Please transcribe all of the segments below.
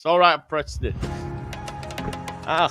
It's all right, I pressed it. Ah.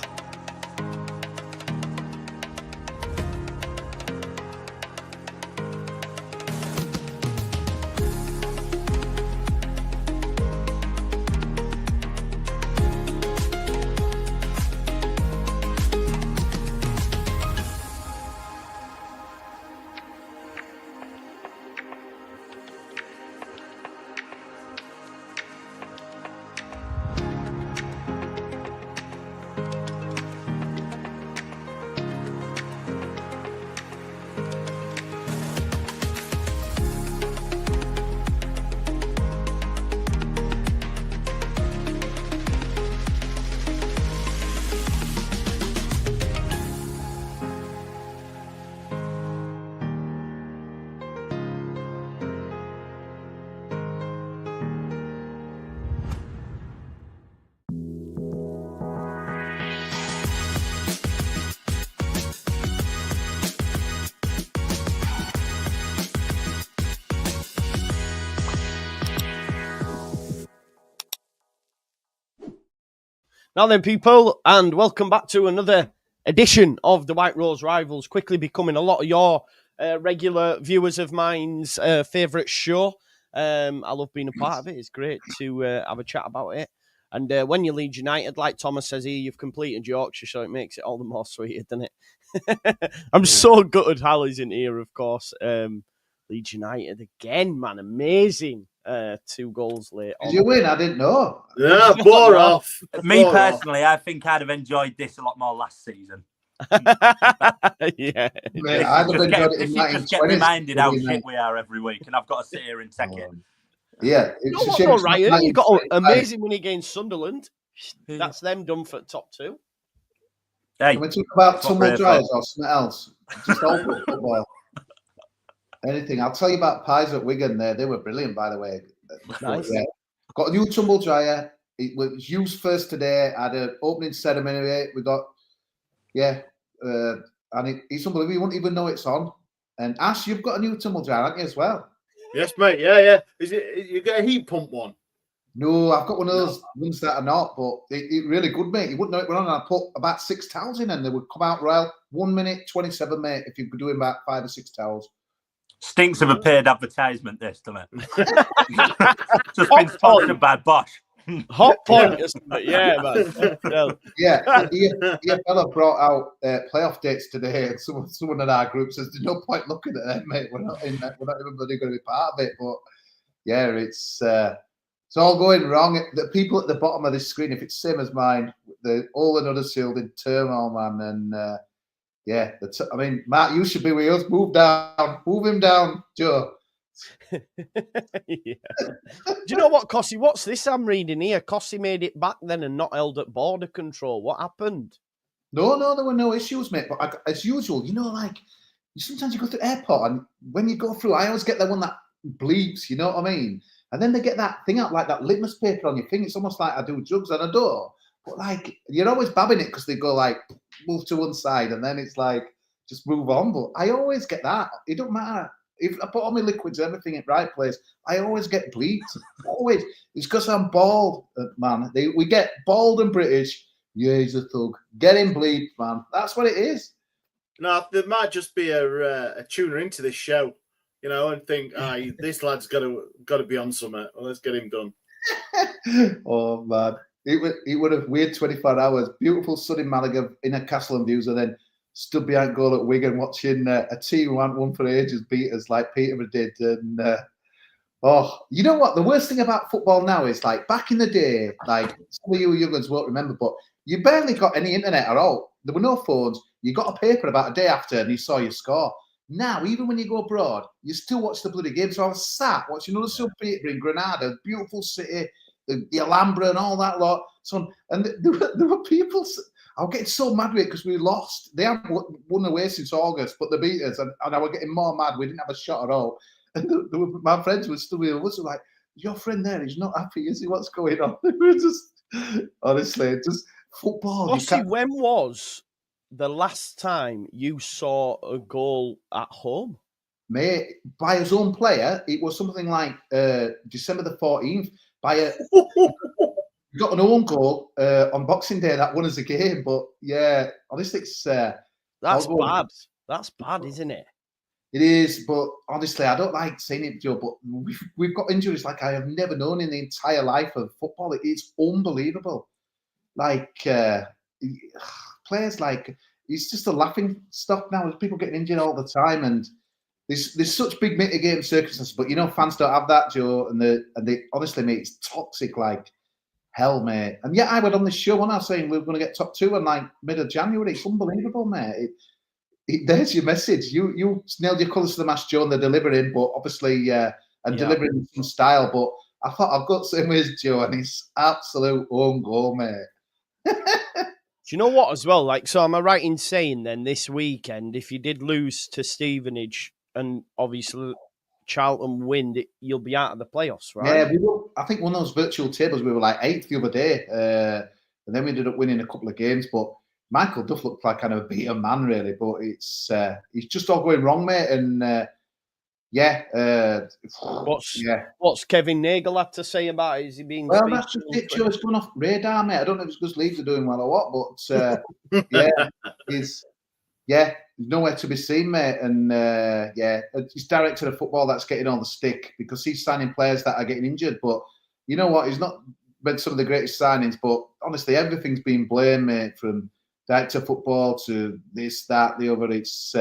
Now then, people, and welcome back to another edition of the White Rose Rivals, quickly becoming a lot of your regular viewers of mine's favourite show. I love being a part of it. It's great to have a chat about it. And when you Leeds United, like Thomas says here, you've completed Yorkshire, so it makes it all the more sweeter, doesn't it? I'm so gutted Hal isn't here, of course. Leeds United again, man, amazing. 2 goals late. Did you win? I didn't know. Yeah, bore off. Me personally, I think I'd have enjoyed this a lot more last season. Yeah. Mate, I'd have enjoyed it in Just get reminded how shit we are every week, and I've got to sit here and take it. Yeah, it's a shame. Ryan, you got an amazing win against Sunderland. That's them done for top 2. Hey, can we talk about tumble dryers or something else? Just open football. Anything. I'll tell you about pies at Wigan there. They were brilliant, by the way. Nice. Yeah. Got a new tumble dryer. It was used first today. I had an opening ceremony. We got, and it's unbelievable. You won't even know it's on. And Ash, you've got a new tumble dryer, haven't you, as well? Yes, mate. Yeah. Is it? You get a heat pump one? No, I've got one of those ones that are not, but it really good, mate. You wouldn't know it went on. I put about 6 towels in, and they would come out well. 1 minute 27, mate. If you're doing about 5 or 6 towels. Stinks of a paid advertisement, this, doesn't it? Just been sponsored by Bosch. Hot point, yeah, man. Yeah, the fella brought out playoff dates today, and someone in our group says, "There's no point looking at them, mate. We're not in that. We're not even going to be part of it." But yeah, it's all going wrong. The people at the bottom of this screen, if it's same as mine, all in Huddersfield in turmoil, man, and. Yeah, I mean, Matt, you should be with us. Move him down, Joe. Yeah. Do you know what, Cossie? What's this I'm reading here? Cossie made it back then and not held at border control. What happened? No, there were no issues, mate. But as usual, sometimes you go to the airport and when you go through, I always get the one that bleeps, you know what I mean? And then they get that thing out like that litmus paper on your thing. It's almost like I do drugs and I don't. But like, you're always babbing it because they go like, move to one side, and then it's like, just move on. But I always get that. It don't matter. If I put all my liquids, everything in the right place, I always get bleeped. Always. It's because I'm bald, man. We get bald and British. Yeah, he's a thug. Get him bleeped, man. That's what it is. No, there might just be a tuner into this show, and think, this lad's got to be on something. Well, let's get him done. Oh, man. It would have weird 24 hours. Beautiful sun in Malaga in a Castle and Views, and then stood behind goal at Wigan watching a team who hadn't won for ages beat us like Peterborough did. And you know what? The worst thing about football now is like back in the day, like some of you young ones won't remember, but you barely got any internet at all. There were no phones. You got a paper about a day after and you saw your score. Now, even when you go abroad, you still watch the bloody game. So I was sat watching Huddersfield Peterborough in Granada, beautiful city, the Alhambra and all that lot. And there were people. I was getting so mad with it because we lost. They haven't won away since August, but they beat us, and I was getting more mad. We didn't have a shot at all. And my friends were still with us. Like, your friend there, he's not happy, is he? What's going on? We were just, honestly, just football. When was the last time you saw a goal at home? Mate, by his own player, it was something like December the 14th. got an own goal on Boxing Day that won us a game. But yeah, honestly, it's That's bad. That's bad, isn't it? it is. But honestly, I don't like saying it, Joe. But we've got injuries like I have never known in the entire life of football. It's unbelievable. Like players, like it's just a laughing stock now. There's people getting injured all the time, and there's such big mitigating circumstances. But fans don't have that, Joe. And they honestly, mate, it's toxic like hell, mate. And yeah, I went on this show when I was saying we were going to get top 2 in like mid of January. It's unbelievable, mate. There's your message. You nailed your colours to the mast, Joe, and they're delivering, but obviously delivering in some style. But I thought I've got the same way as Joe, and it's absolute own goal, mate. Do you know what as well? Like, so am I right in saying then this weekend, if you did lose to Stevenage and obviously Charlton win, you'll be out of the playoffs, right? Yeah, I think one of those virtual tables we were like 8th the other day, and then we ended up winning a couple of games. But Michael Duff looked like kind of a beaten man, really. But it's just all going wrong, mate. And what's Kevin Nagel had to say about it? Is he being that's just it, Joe. It's gone off radar, mate. I don't know if it's because Leeds are doing well or what, but he's nowhere to be seen, mate. And he's director of football that's getting all the stick because he's signing players that are getting injured. But you know what? He's not made some of the greatest signings, but honestly, everything's been blamed, mate, from director of football to this, that, the other. It's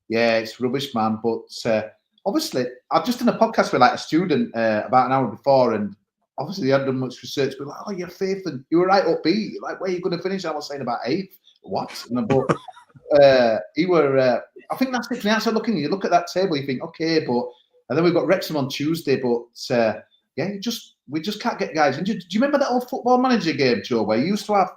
it's rubbish, man. But obviously, I've just done a podcast with like a student about an hour before, and obviously, he hadn't done much research. But like, oh, you're 5th, and you were right upbeat. Like, where are you going to finish? I was saying about 8th. What? But I think that's it from the outside looking. You look at that table, you think, okay, and then we've got Wrexham on Tuesday, but we just can't get guys injured. Do you remember that old Football Manager game, Joe, where you used to have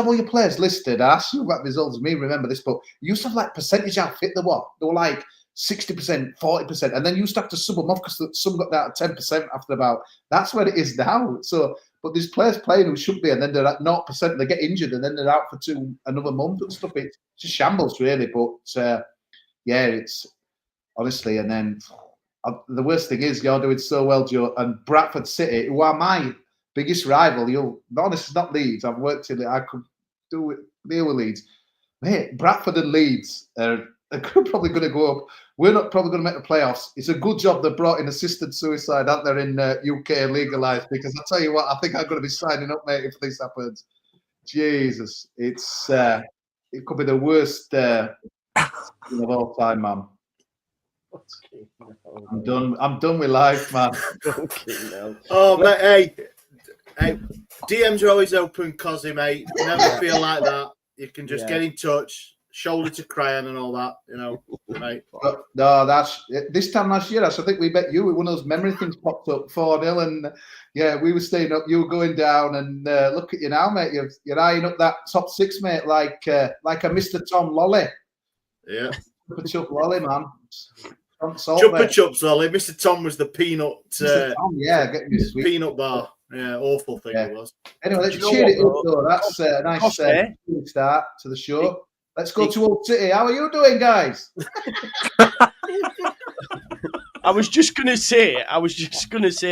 all your players listed? I asked you about results. Me remember this, but you used to have like percentage how fit they were. They were like 60%, 40%, and then you used to have to sub them off because some got down to 10% after about. That's where it is now. So, but there's players playing who should be, and then they're at 0%. They get injured, and then they're out for another month and stuff. It's just shambles, really. But it's honestly, and then the worst thing is you're doing so well, Joe, and Bradford City, who are my biggest rival. You'll be honest, it's not Leeds. I've worked in it. I could deal with Leeds. Mate, Bradford and Leeds are probably going to go up. We're not probably going to make the playoffs. It's a good job they brought in assisted suicide out there in UK legalised, because I tell you what, I think I'm going to be signing up, mate, if this happens. Jesus, it could be the worst of all time, man. I'm done with life, man. Oh, mate, hey, DMs are always open, Cosy, mate. Never feel like that. You can just get in touch. Shoulder to cry on and all that, mate. No, that's this time last year. I think we met you. One of those memory things popped up 4-0, and we were staying up. You were going down, and look at you now, mate. You're eyeing up that top 6, mate, like a Mr. Tom Lolly. Yeah, Chupa Chup Lolly, man. Chupa Chups Lolly. Mr. Tom was the peanut. Tom, getting me sweet peanut bar. Yeah, awful thing it was. Anyway, let's cheer it up, though. That's a nice start to the show. Let's go to Old City. How are you doing, guys? I was just gonna say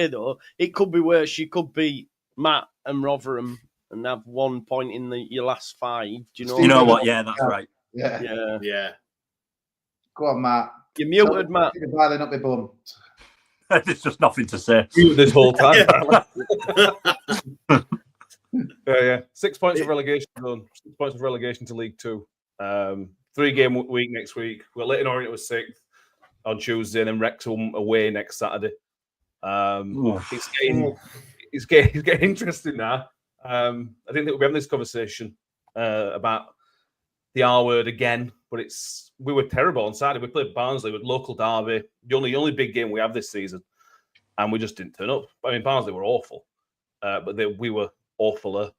though, it could be worse. You could be Matt and Rotherham and have 1 point in your last 5. Do you know? You know what? Yeah, that's right. Yeah. Go on, Matt. You're muted, Matt. You're piling up my bum. There's just nothing to say. This whole time. 6 points of relegation done. 6 points of relegation to League 2. 3-game week next week. We're Leighton Orient was 6th on Tuesday, and then Wrexham away next Saturday. It's getting interesting now. I didn't think we'd be having this conversation about the R word again, but we were terrible on Saturday. We played Barnsley with local derby, the only big game we have this season, and we just didn't turn up. I mean, Barnsley were awful, but we were awfuler.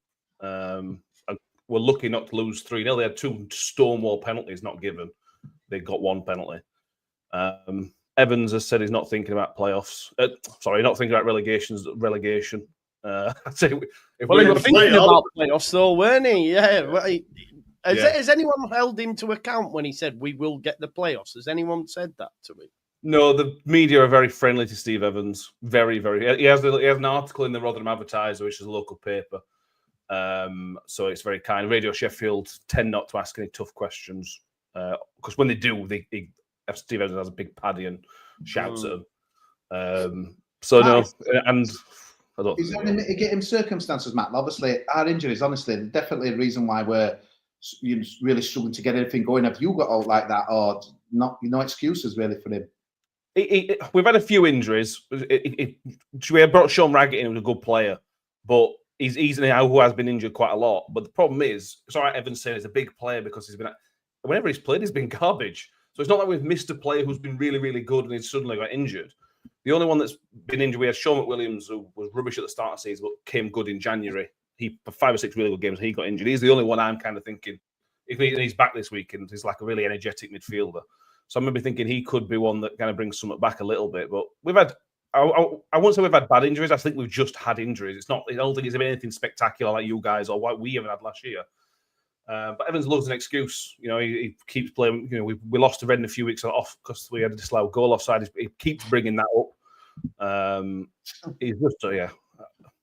We're lucky not to lose 3-0. They had 2 Stonewall penalties not given. They got 1 penalty. Evans has said he's not thinking about playoffs. Not thinking about relegation. I'd say he was thinking about playoffs, though, weren't he? Yeah. Has anyone held him to account when he said we will get the playoffs? Has anyone said that to him? No, the media are very friendly to Steve Evans. Very, very. He has an article in the Rotherham Advertiser, which is a local paper. So it's very kind. Radio Sheffield tend not to ask any tough questions because when they do, Steve Evans has a big paddy and shouts at them. So Matt, no, and I don't. Is there any getting circumstances, Matt? Obviously, our injuries, honestly, definitely a reason why we're really struggling to get anything going. Have you got all like that, or not? No excuses really for him. We've had a few injuries. We had brought Sean Raggett in, who was a good player, but he's now who has been injured quite a lot. But the problem is, it's all right, Evans saying he's a big player because whenever he's played, he's been garbage. So it's not like we've missed a player who's been really, really good and he's suddenly got injured. The only one that's been injured, we had Sean McWilliams, who was rubbish at the start of the season, but came good in January. For 5 or 6 really good games, he got injured. He's the only one I'm kind of thinking, if he's back this week and he's like a really energetic midfielder. So I'm maybe thinking he could be one that kind of brings something back a little bit. But we've had, I won't say we've had bad injuries. I think we've just had injuries. I don't think it's been anything spectacular like you guys or what we even had last year. But Evans loves an excuse. He keeps playing. We lost to Redden a few weeks off because we had a disallowed goal offside. He keeps bringing that up. He's just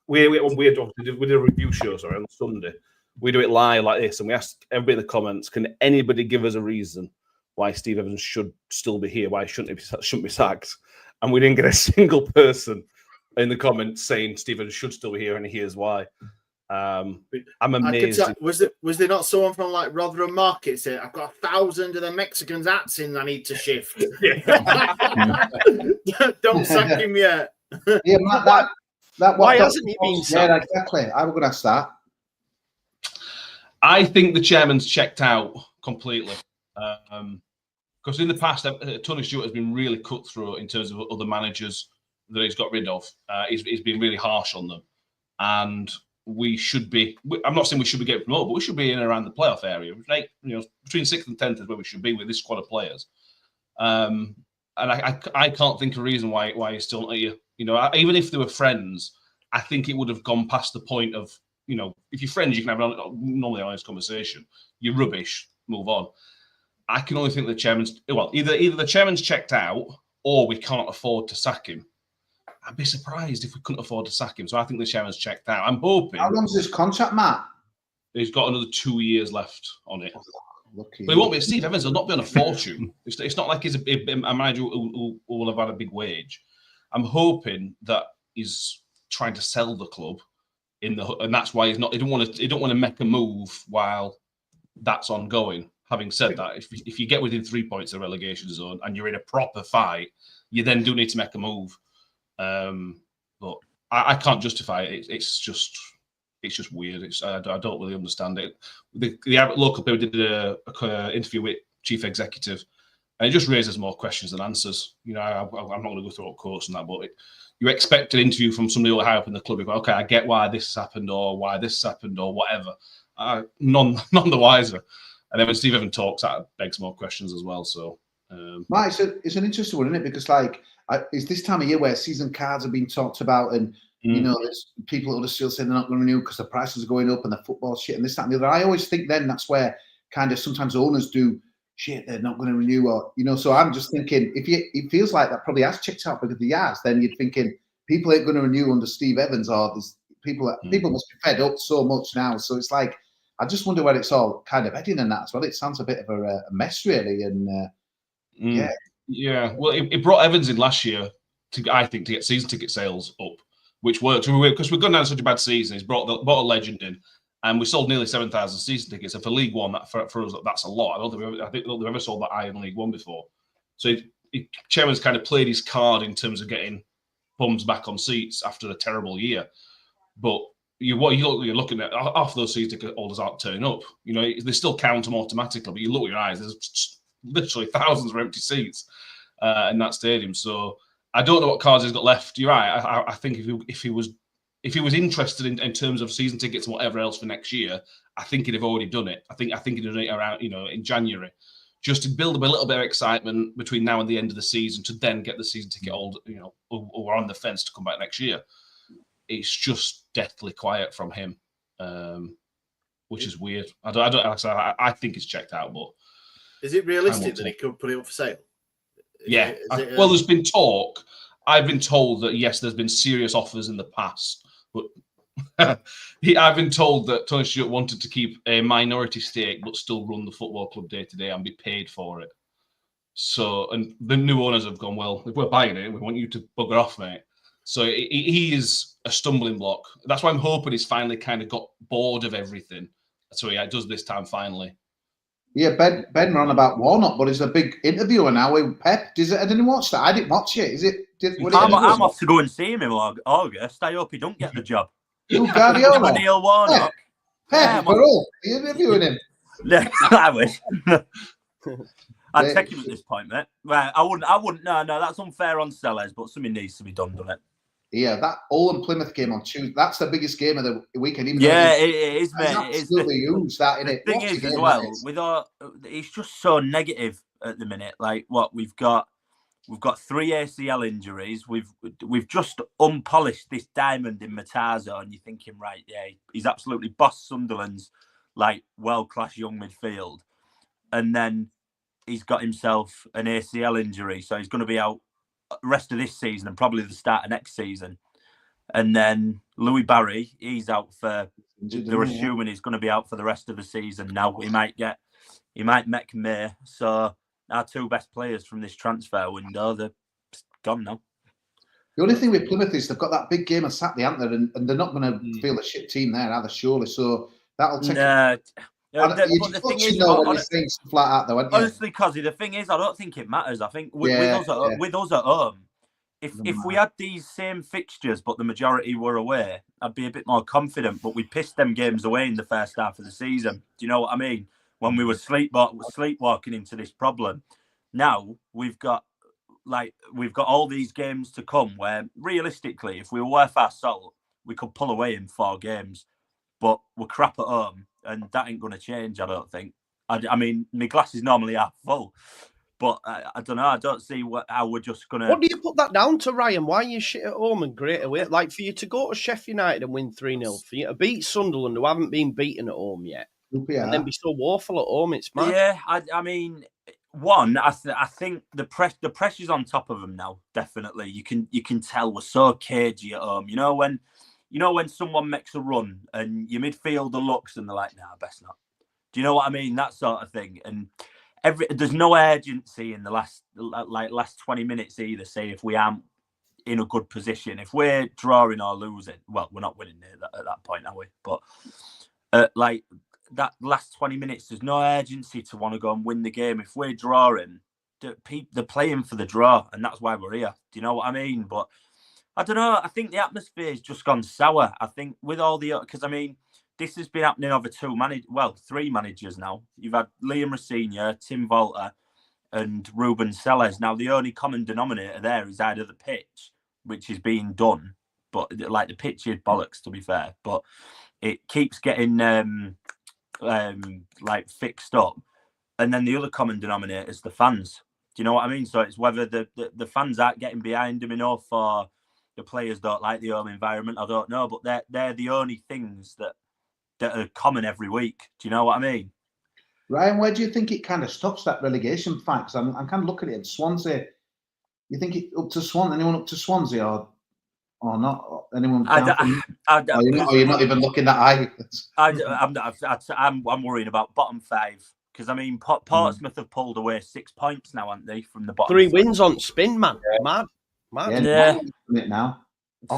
We did a review show on Sunday. We do it live like this, and we asked everybody in the comments, can anybody give us a reason why Steve Evans should still be here? Why shouldn't be sacked? And we didn't get a single person in the comments saying Steve Evans should still be here, and here's why. I'm amazed. Was there not someone from like Rotherham Market saying, "I've got 1,000 of the Mexicans hats in, I need to shift"? Don't sack him yet. Yeah, Matt, why hasn't he been sacked? Yeah, exactly. I was going to ask that. I think the chairman's checked out completely. Because in the past, Tony Stewart has been really cutthroat in terms of other managers that he's got rid of. He's been really harsh on them. And we should be, I'm not saying we should be getting promoted, but we should be in and around the playoff area. Right? Between 6th and 10th is where we should be with this squad of players. And I can't think of a reason why he's still not here. Even if they were friends, I think it would have gone past the point of, if you're friends, you can have normally an honest conversation. You're rubbish, move on. I can only think the chairman's, either the chairman's checked out or we can't afford to sack him. I'd be surprised if we couldn't afford to sack him. So I think the chairman's checked out. I'm hoping. How long's this contract, Matt? He's got another 2 years left on it. Lucky. But he won't be. Steve Evans will not be on a fortune. It's not like he's a manager who will have had a big wage. I'm hoping that he's trying to sell the club and that's why he's not. He don't want to make a move while that's ongoing. Having said that, if you get within 3 points of the relegation zone and you're in a proper fight, you then do need to make a move. But I can't justify it. It's just weird. I don't really understand it. The local paper did an interview with chief executive, and it just raises more questions than answers. I'm not going to go through all quotes and that, but you expect an interview from somebody who high up in the club. You go, okay, I get why this has happened or why this has happened or whatever. None the wiser. And then when Steve Evans talks, that begs more questions as well. So, Mate, it's an interesting one, isn't it? Because it's this time of year where season cards are being talked about, and there's people at Huddersfield saying they're not going to renew because the prices are going up and the football shit and this, that, and the other. I always think then that's where kind of sometimes owners do shit. They're not going to renew, or So I'm just thinking it feels like that probably has checked out because he has. Then you're thinking people ain't going to renew under Steve Evans, or there's people must be fed up so much now. So it's like. I just wonder where it's all kind of heading and that as well. It sounds a bit of a mess, really. And yeah. Well, it brought Evans in last year to get season ticket sales up, which worked because we've gone down such a bad season. He's brought a legend in, and we sold nearly 7,000 season tickets. And for League One, for us, that's a lot. I don't think we've ever sold that high in League One before. So chairman's kind of played his card in terms of getting bums back on seats after a terrible year, but. You're looking at half those season ticket holders aren't turning up. They still count them automatically, but you look at your eyes. There's literally thousands of empty seats in that stadium. So I don't know what cards he's got left. You're right. I think if he was interested in terms of season tickets and whatever else for next year, I think he'd have already done it. I think he'd have done it around in January, just to build up a little bit of excitement between now and the end of the season to then get the season ticket holder who are on the fence to come back next year. It's just deathly quiet from him, which is weird. I think it's checked out, but is it realistic that he could put it up for sale? Yeah. Well, there's been talk. I've been told that, yes, there's been serious offers in the past, but I've been told that Tony Stewart wanted to keep a minority stake but still run the football club day to day and be paid for it. So, and the new owners have gone, well, if we're buying it, we want you to bugger off, mate. So he is a stumbling block. That's why I'm hoping he's finally kind of got bored of everything. So he does this time finally. Yeah, Ben ran about Warnock, but it's a big interview now with Pep. I didn't watch that. I didn't watch it. Is it? I'm off to go and see him in August. I hope he don't get the job. Who, Guardiola? Neil Warnock. Pep, we're all interviewing him. Yeah, I wish. I'd take him at this point, mate. Well, I wouldn't. No, that's unfair on Sellers, but something needs to be done, doesn't it? Yeah, that Oldham Plymouth game on Tuesday. That's the biggest game of the weekend. Even yeah, it is, mate. Absolutely huge. That in it. The thing is, as well, it's just so negative at the minute. Like what we've got 3 ACL injuries. We've just unpolished this diamond in Matazo, and you're thinking, right, yeah, he's absolutely bossed Sunderland's like world-class young midfield, and then he's got himself an ACL injury, so he's going to be out the rest of this season and probably the start of next season. And then Louis Barry, he's out for. They're assuming he's going to be out for the rest of the season. Now he might make May. So our 2 best players from this transfer window, they're gone now. The only thing with Plymouth is they've got that big game on Saturday, aren't they? And they're not going to feel a shit team there, are they? Surely. So that'll take. But the thing is, stuff like that, though, honestly, Cozzy, the thing is, I don't think it matters. I think with us at home, if we had these same fixtures, but the majority were away, I'd be a bit more confident. But we pissed them games away in the first half of the season. Do you know what I mean? When we were sleepwalking into this problem. Now we've got all these games to come where realistically, if we were worth our salt, we could pull away in 4 games. But we're crap at home, and that ain't going to change, I don't think. I mean, my glass is normally half full, but I don't know. I don't see how we're just going to... What do you put that down to, Ryan? Why are you shit at home and great away? Like, for you to go to Sheffield United and win 3-0, for you to beat Sunderland, who haven't been beaten at home yet, and then be so woeful at home, it's mad. Yeah, I mean... One, I think the pressure's on top of them now. Definitely, you can tell we're so cagey at home. You know when someone makes a run and your midfielder looks and they're like, "Nah, best not." Do you know what I mean? That sort of thing. And there's no urgency in the last 20 minutes either. Say if we aren't in a good position, if we're drawing or losing, well, we're not winning at that point, are we? But that last 20 minutes, there's no urgency to want to go and win the game. If we're drawing, they're playing for the draw, and that's why we're here. Do you know what I mean? But I don't know. I think the atmosphere has just gone sour. I think with all because I mean, this has been happening over 3 managers now. You've had Liam Rosenior, Tim Volta, and Ruben Sellers. Now, the only common denominator there is either the pitch, which is being done, but like the pitch is bollocks, to be fair. But it keeps getting fixed up, and then the other common denominator is the fans. Do you know what I mean? So it's whether the fans aren't getting behind them enough, or the players don't like the home environment. I don't know, but they're the only things that are common every week. Do you know what I mean? Ryan, where do you think it kind of stops that relegation fight? Because I'm kind of looking at it. Swansea. You think it up to Swansea? Anyone up to Swansea or not? Anyone? You're not even looking that high. I'm worrying about bottom 5 because I mean Portsmouth have pulled away 6 points now, haven't they, from the bottom? 3 wins on spin, man. Mad. Yeah. Now.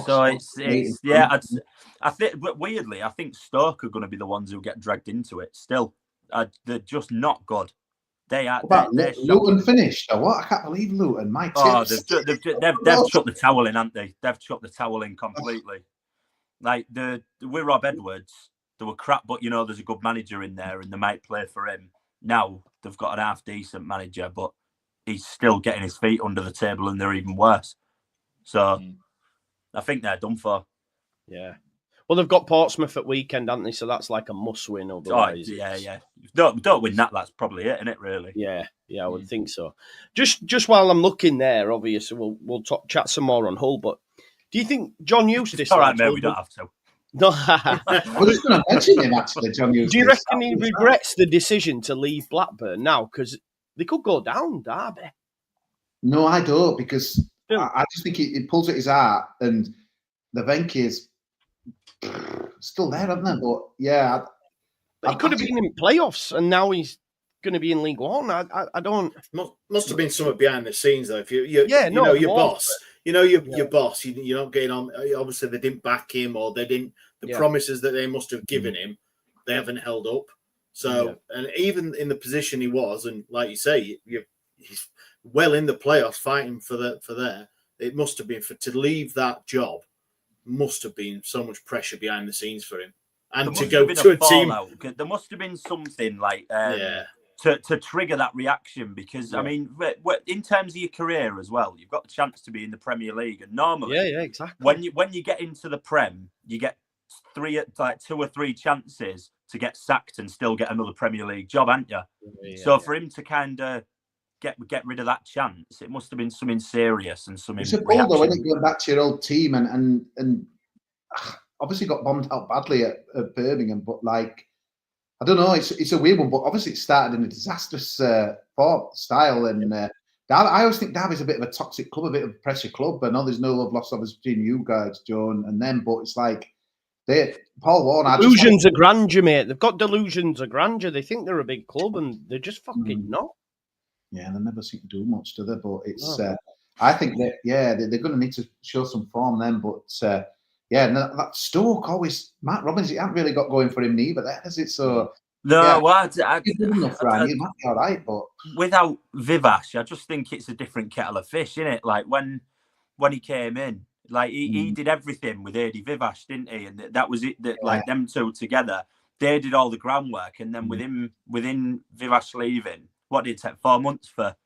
So it's yeah. I think, but weirdly, I think Stoke are going to be the ones who get dragged into it. Still, they're just not good. They are. They're Luton finished or what? I can't believe Luton. My tips. They've chucked the towel in, haven't they? They've chucked the towel in completely. Like with Rob Edwards, they were crap, but there's a good manager in there, and they might play for him. Now they've got an half decent manager, but he's still getting his feet under the table, and they're even worse. So I think they're done for. Yeah. Well, they've got Portsmouth at weekend, haven't they? So that's like a must-win. Otherwise, yeah. Don't win that. That's probably it, isn't it? Really? Yeah, I would think so. Just while I'm looking there, obviously we'll chat some more on Hull. But do you think John Eustace? All right, mate. We don't have to. No, I was going to mention him actually, John Eustace. Do you reckon he regrets the decision to leave Blackburn now? Because they could go down, Derby. No, I don't, because I just think it pulls at his heart, and the Venke is still there, haven't they? But yeah, he could have been in playoffs, and now he's going to be in League One. I don't. Must have been something behind the scenes though. If your boss, your boss, you're not getting on. Obviously, they didn't back him, or they didn't. The promises that they must have given him, they haven't held up. So, and even in the position he was, and like you say, he's well in the playoffs, fighting for there. It must have been to leave that job. Must have been so much pressure behind the scenes for him, and to go to a team. There must have been something like to trigger that reaction, because I mean, in terms of your career as well, you've got the chance to be in the Premier League, and normally, exactly. When you get into the Prem, you get 2 or 3 chances to get sacked and still get another Premier League job, aren't you? So for him to kind of get rid of that chance, it must have been something serious and something. It's a ball though, when going back to your old team and obviously got bombed out badly at Birmingham, but like, I don't know, it's a weird one, but obviously it started in a disastrous style, and I always think Derby's a bit of a toxic club, a bit of a pressure club. I know there's no love lost obviously between you guys, Joe, and them, but it's like Paul Warne. Delusions of grandeur, mate. They've got delusions of grandeur. They think they're a big club, and they're just fucking not. Yeah, they never seem to do much, do they? But it's, I think that, they're going to need to show some form then. But that Stoke always, Matt Robbins, he hasn't really got going for him neither, has it? So no, he might be all right, but without Vivash, I just think it's a different kettle of fish, isn't it? Like when he came in, like he did everything with Adi Vivash, didn't he? And that was it. That like them two together, they did all the groundwork, and then within Vivash leaving, what did it take 4 months for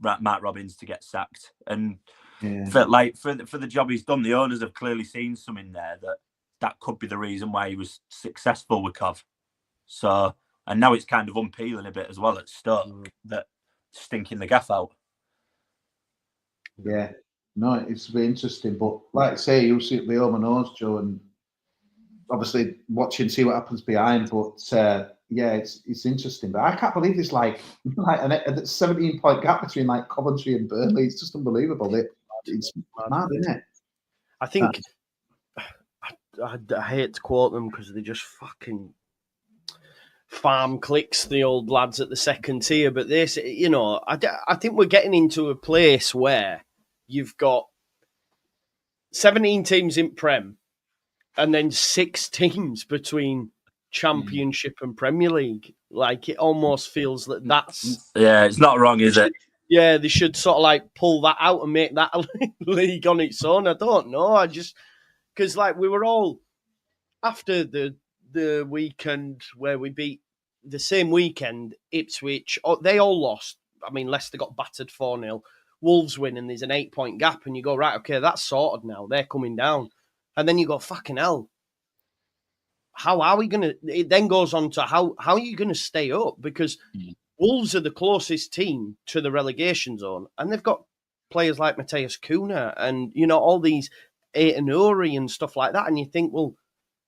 Matt Robbins to get sacked? And for the job he's done, the owners have clearly seen something there that could be the reason why he was successful with Cov. So, and now it's kind of unpeeling a bit as well at Stoke, that stinking the gaff out. Yeah, no, it's very interesting. But like I say, you'll see it be over nose, Joe, and obviously watching, see what happens behind. But it's interesting. But I can't believe there's like a 17-point gap between like Coventry and Burnley. It's just unbelievable. It's mad, isn't it? I think I hate to quote them because they just fucking farm clicks, the old lads at the second tier. But this, I think we're getting into a place where you've got 17 teams in Prem and then 6 teams between Championship and Premier League. Like, it almost feels that that's... Yeah, it's not wrong, is it? Yeah, they should sort of like pull that out and make that a league on its own. I don't know. Because like we were all, after the weekend where we beat, the same weekend, Ipswich, they all lost. I mean, Leicester got battered 4-0. Wolves win, and there's an 8-point gap, and you go, right, okay, that's sorted now. They're coming down. And then you go, fucking hell. How are we going to... It then goes on to how are you going to stay up? Because Wolves are the closest team to the relegation zone, and they've got players like Mateus Cunha and, all these Aiton Uri and stuff like that, and you think, well,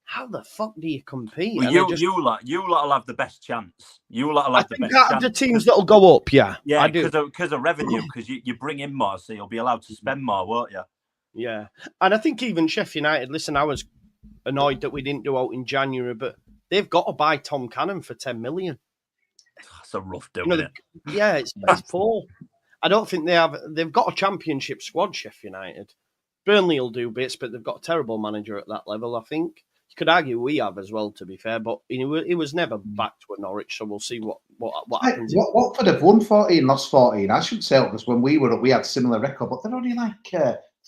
how the fuck do you compete? Well, you lot will have the best chance. You lot will have the best chance. The teams that'll go up, yeah, because of revenue, because you bring in more, so you'll be allowed to spend more, won't you? Yeah, and I think even Sheffield United. Listen, I was annoyed that we didn't do out in January, but they've got to buy Tom Cannon for 10 million. That's a rough deal, isn't it? Yeah, it's poor. I don't think they've got a championship squad, Sheffield United. Burnley will do bits, but they've got a terrible manager at that level, I think. You could argue we have as well, to be fair, but it was never back to a Norwich, so we'll see what happens. Watford have won 14, lost 14. I shouldn't say it, because when we were up, we had similar record, but they're only like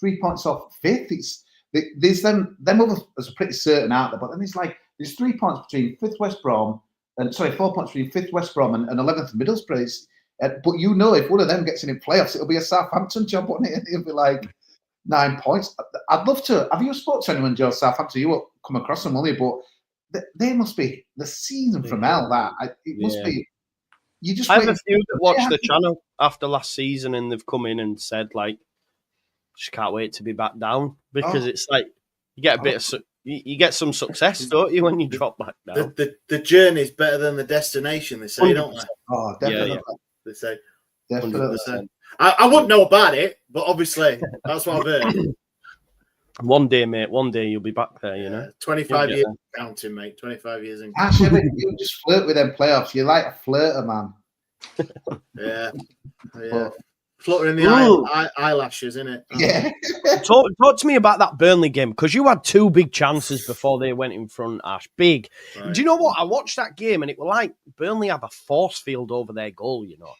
3 points off fifth. There's them others are pretty certain out there, but then there's 3 points between 5th West Brom, 4 points between 5th West Brom and 11th Middlesbrough. But if one of them gets in playoffs, it'll be a Southampton job, won't it? It'll be like 9 points. I'd love to. Have you spoken to anyone, Joe, Southampton? You won't come across them, will you? But they must be the season from hell. It must be. You just. I have a few that watched the channel after last season, and they've come in and said like, "Just can't wait to be back down," because it's like you get a bit of you get some success, don't you, when you drop back down? The journey's better than the destination, they say, 100%. Don't they? Oh, definitely. They say. Definitely. I wouldn't know about it, but obviously that's what I've heard. One day, mate. One day you'll be back there. You know, 25 years counting, mate. 25 years in. Actually, you just flirt with them playoffs. You're like a flirter, man. Yeah. But, fluttering the eyelashes, isn't it? yeah. Talk to me about that Burnley game, because you had two big chances before they went in front, Ash. Big. Right. Do you know what? I watched that game and it was like Burnley have a force field over their goal, you know.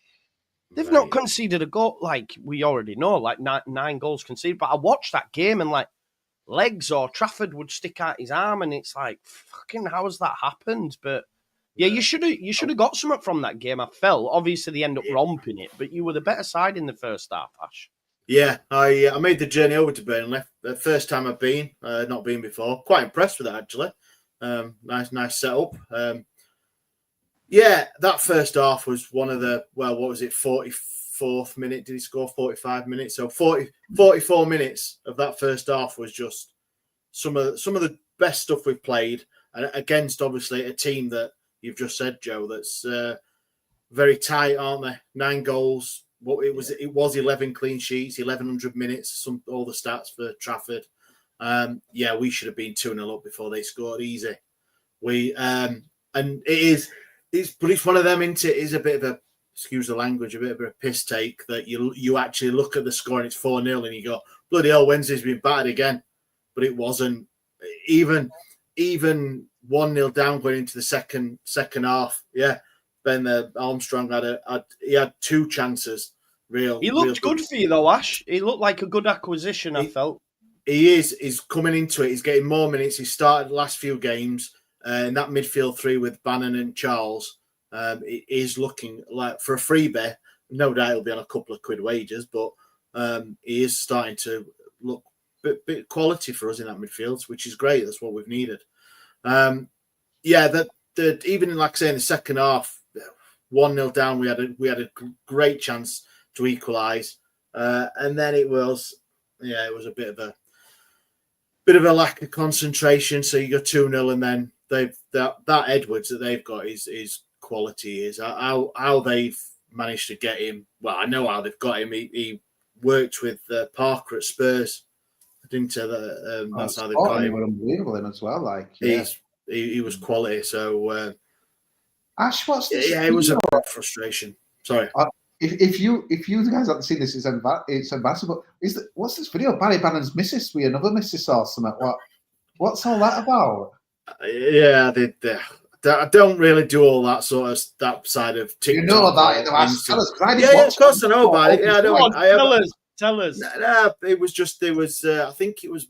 They've not conceded a goal, like we already know, like nine goals conceded. But I watched that game and like Legs or Trafford would stick out his arm and it's like, fucking, how has that happened? But yeah, you should have got something from that game. I felt obviously they end up romping it, but you were the better side in the first half, Ash. Yeah, I made the journey over to Burnley. The first time I've been, not been before. Quite impressed with that actually. Nice setup. Yeah, that first half was one of the, what was it, 44th minute? Did he score 45 minutes? So 44 minutes of that first half was just some of the best stuff we've played, and against obviously a team that you've just said, Joe, that's very tight, aren't they? 9 goals. It was 11 clean sheets, 1,100 minutes. All the stats for Trafford. We should have been 2-0 up before they scored. Easy. And it's one of them. It is a bit of a, excuse the language, a bit of a piss take that you actually look at the score and it's 4-0 and you go, bloody hell, Wednesday's been battered again. But it wasn't. Even 1-0 down going into the second half. Yeah, Ben Armstrong had 2 chances. He looked good for you though, Ash. He looked like a good acquisition. I felt he is. He's coming into it. He's getting more minutes. He started the last few games in that midfield 3 with Bannon and Charles. It is looking like, for a freebie, no doubt he'll be on a couple of quid wages, but he is starting to look a bit quality for us in that midfield, which is great. That's what we've needed. Even like I say, in the second half, 1-0 down, we had a great chance to equalise, and then it was a bit of a lack of concentration. So you go 2-0, and then that Edwards that they've got is quality. Is how they've managed to get him. Well, I know how they've got him. He worked with Parker at Spurs. I didn't tell that. That's how they've got him. Unbelievable him as well. Like he was quality. So Ash, what's this? Yeah, it was a bit of frustration. Sorry. If you guys haven't seen this, it's embarrassing. But what's this video? Barry Bannon's missus with another missus or something. What's all that about? Yeah, I don't really do all that that side of TikTok. You know about it, tell us. Yeah, of course I know about it. Yeah, Tell us. It was I think it was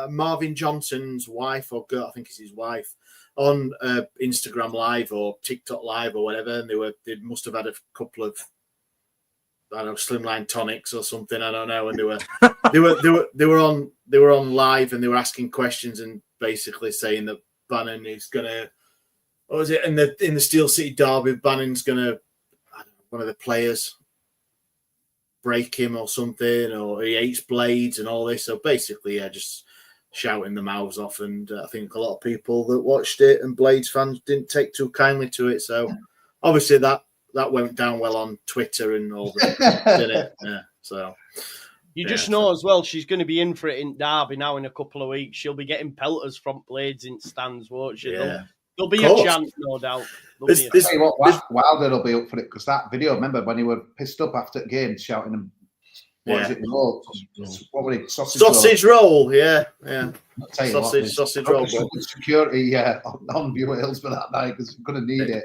Marvin Johnson's wife or girl. I think it's his wife on Instagram Live or TikTok Live or whatever, and they must have had a couple of, I don't know, slimline tonics or something. I don't know, and they were on live and they were asking questions and basically saying that Bannon is gonna, what was it in the Steel City derby? Bannon's gonna, one of the players break him or something, or he hates Blades and all this. So basically, just shouting the mouths off. And I think a lot of people that watched it and Blades fans didn't take too kindly to it. So obviously that went down well on Twitter and all that, didn't it? Yeah. So you just know as well, she's going to be in for it in Derby now in a couple of weeks. She'll be getting pelters from Blades in stands, won't she? Yeah. There'll be a chance, no doubt. Wilder will be up for it, because that video, remember when he were pissed up after the game, shouting him, what were it? Sausage roll, yeah. Sausage roll. Security, on Wales for that night, because we're going to need it.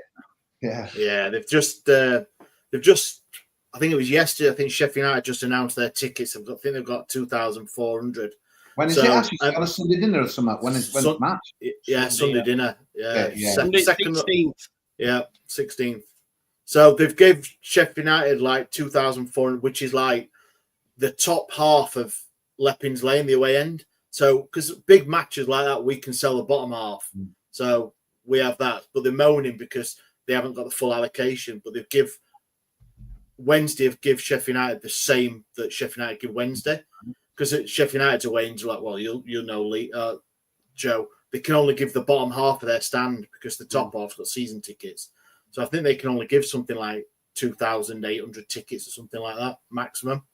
Yeah. They've just. I think it was yesterday. I think Sheffield United just announced their tickets. I think they've got 2,400. When is it actually on a Sunday dinner or something? When is the match? Yeah, Sunday dinner. Yeah. Sunday 16th. Yeah, 16th. So they've gave Sheffield United like 2,400, which is like the top half of Leppings Lane, the away end. So because big matches like that, we can sell the bottom half. So we have that, but they're moaning because they haven't got the full allocation. But they've give Sheffield United the same that Sheffield United give Wednesday. Because at Sheffield United's away, and like, well, you'll know, Lee, Joe, they can only give the bottom half of their stand because the top half's got season tickets. So I think they can only give something like 2,800 tickets or something like that maximum,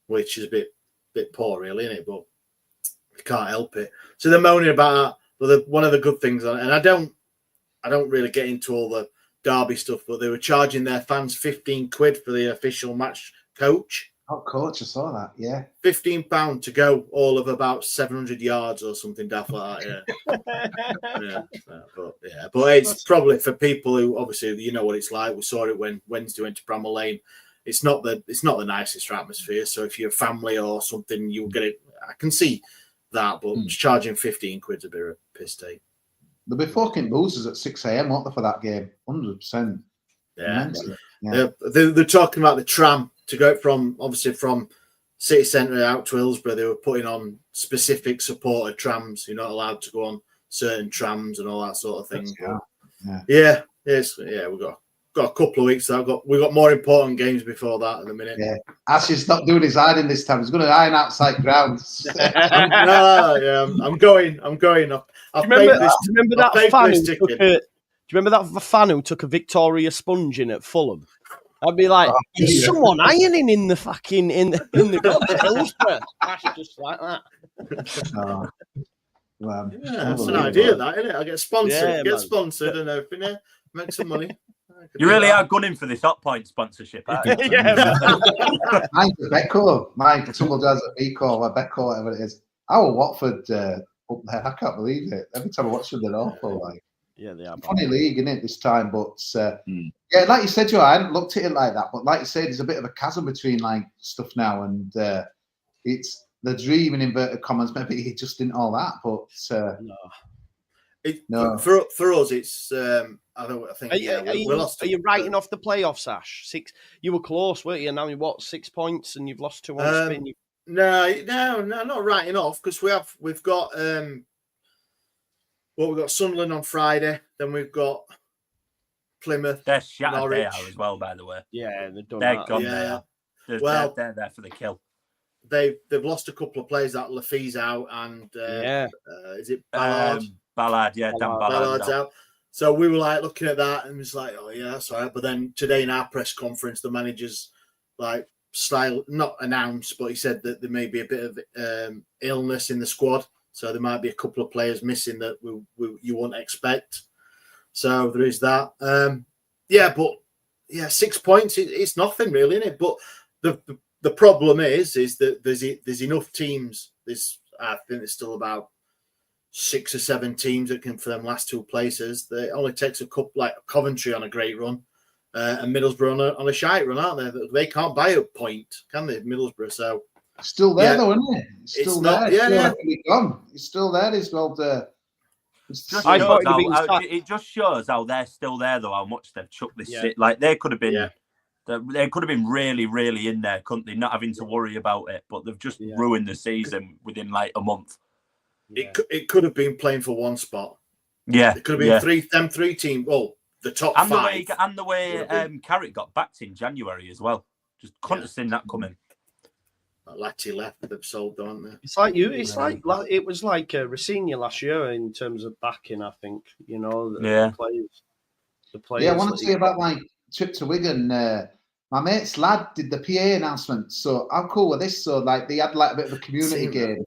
which is a bit poor, really, isn't it? But you can't help it. So they're moaning about that. But one of the good things, and I don't really get into all the Derby stuff, but they were charging their fans £15 for the official match coach. Oh, coach, I saw that. Yeah, £15 to go all of about 700 yards or something daft like that. But it's probably for people who obviously you know what it's like. We saw it when Wednesday went to Bramall Lane. It's not the nicest atmosphere. So if you're a family or something, you'll get it. I can see that, but charging £15 a bit of a piss take. They'll be fucking boozers at 6 a.m. won't they, for that game? 100%. Yeah. They're talking about the tram to go from city centre out to Hillsborough. They were putting on specific supported trams. You're not allowed to go on certain trams and all that sort of thing. We've got a couple of weeks. We've got more important games before that at the minute. Yeah, Ash's not doing his ironing this time. He's going to iron outside grounds. I'm going. Do you remember that fan who took a Victoria sponge in at Fulham? I'd be like, is someone ironing in the fucking in the Hillsborough? Just like that. That's an idea, that, isn't it? I get sponsored, sponsored, and everything. Yeah. Make some money. You really are gunning for this Hot Point sponsorship, aren't you? Mine's a Becco. Mine, someone does a Becco or Becco, whatever it is. Our Watford up there, I can't believe it. Every time I watch them, they're awful. Like, yeah, they are. Funny league, isn't it, this time? But yeah, like you said, Joe, I hadn't looked at it like that. But like you said, there's a bit of a chasm between like stuff now, and it's the dream in inverted commas. Maybe he just didn't all that, but no. For us, it's. I think. We lost. Are you writing off the playoffs, Ash? 6. You were close, weren't you? Now you 6 points, and you've lost 2 on spin. No, not writing off because we've got we've got Sunderland on Friday, then we've got Plymouth. They're shattered Norwich. there as well, by the way. Yeah, they're gone. Yeah. They're there for the kill. They've lost a couple of players. That Lafie's out, and is it Ballard? Ballard, yeah, Dan Ballard's out. So we were like looking at that and was like, oh yeah, that's all right. But then today in our press conference, the manager's like not announced, but he said that there may be a bit of illness in the squad. So there might be a couple of players missing that you wouldn't expect. So there is that. 6 points, it's nothing really, isn't it? But the problem is that there's enough teams. I think there's still about 6 or 7 teams that can for them last 2 places. It only takes a couple, like Coventry on a great run, and Middlesbrough on a shite run, aren't they? They can't buy a point, can they, Middlesbrough? So still there though, isn't it? It's still there. It's still there. It just shows how they're still there, though. How much they've chucked this. Like they could have been. They could have been really, really in there, couldn't they? Not having to worry about it, but they've just ruined the season within like a month. Yeah. It could have been playing for one spot. Yeah, it could have been three teams. Well, the top and 5. The way Carrick got backed in January as well. Just couldn't have seen that coming. Latty left, they've sold, don't they? It's like you. It's like it was like Rosenior last year in terms of backing. I think the players. Yeah, I want to say about my trip to Wigan. My mate's lad did the PA announcement. So how cool were this? So like they had like a bit of a community game,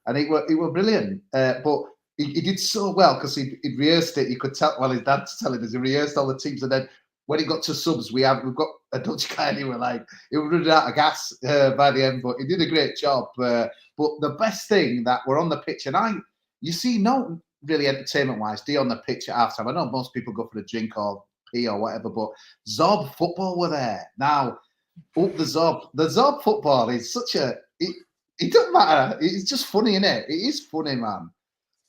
and it were brilliant. But he did so well because he rehearsed it. You could tell. Well, his dad's telling us he rehearsed all the teams, and then when he got to subs, we've got a Dutch guy, and he was like, he was running out of gas by the end, but he did a great job. But the best thing that we're on the pitch, and you see, not really entertainment-wise, on the pitch at halftime. I know most people go for a drink or pee or whatever, but Zob football were there. Now, up the Zob football is such it doesn't matter. It's just funny, isn't it? It is funny, man.